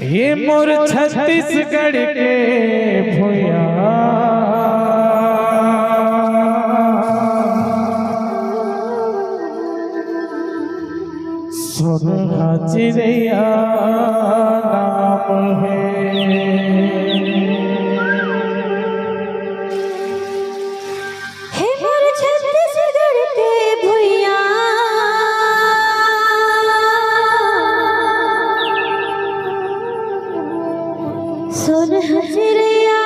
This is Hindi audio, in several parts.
ये मोर छत्तीसगढ़ के भूया सोनहा चिड़ैया नाम है। सोनहा चिड़ैया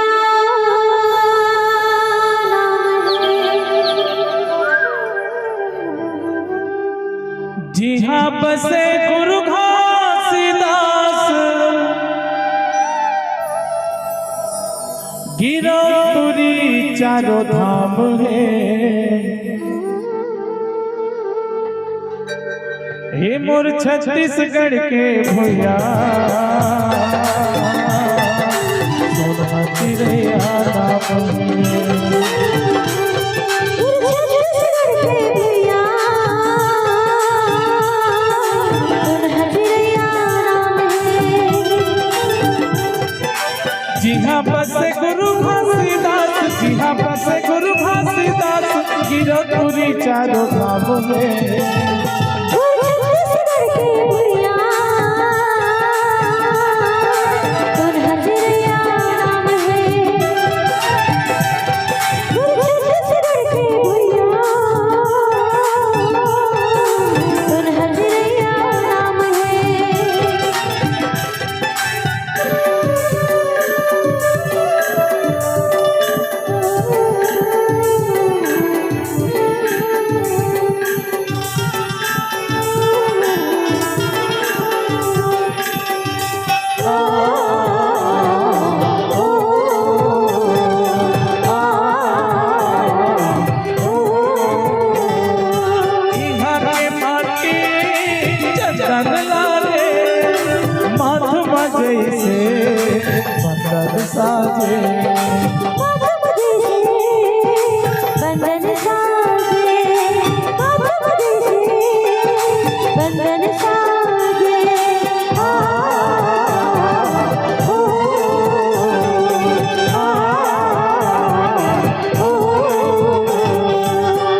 जी हाँ बसे गुरु घासीदास गिरौरी चारों धाम है। हे मोर छत्तीसगढ़ के भैया सोनहा चिड़ैया नाम है। जी हाँ बसे गुरु घासीदास जी हाँ बसे गुरु घासीदास गिरौरी चारों धाम में। साजे बंधन साजे बंधन साजे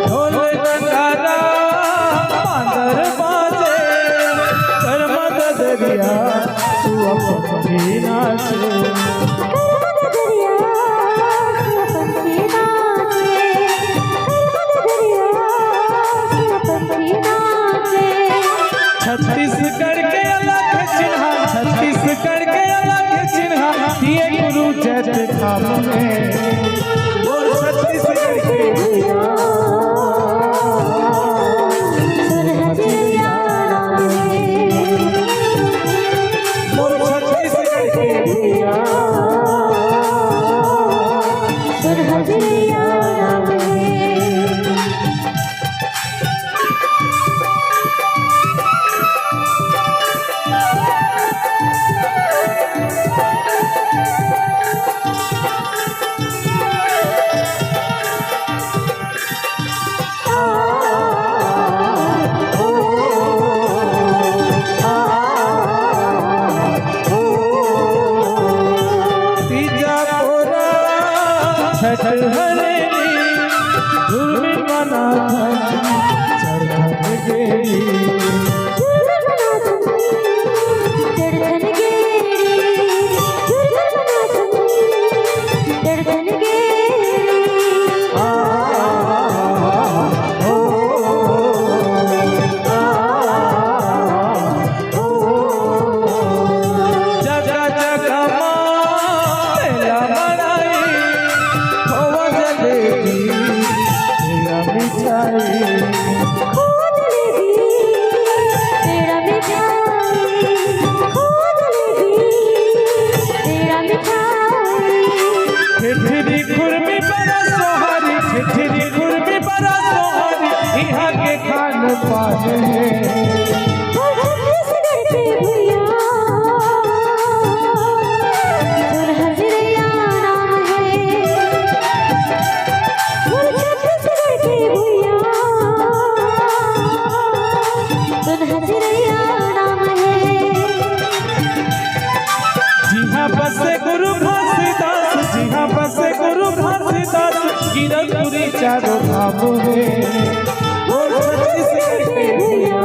ढोल नगारा मांदर बाजे करमद दरिया तू अपनी नाचे। छत्तीसगढ़ के अलग चिन्हा छत्तीसगढ़ के अलग चिन्हा दिए गुरु जय धाम में। बोल छत्तीसगढ़ के भैया सोनहा चिड़ैया नाम है। बोल छत्तीसगढ़ के भैया सोनहा चिड़ैया नाम है। छठ हरेली धूम मना चढ़त गेली ठिठरी खुरमी बड़ा सोहारी ठिठरी खुरमी बड़ा सोहारी यहाँ के खान पान है। गुरु घासीदास जी हाँ बसे गुरु घासीदास गिरधपुरी चारों धाम में। बोल छत्तीसगढ़ के भैया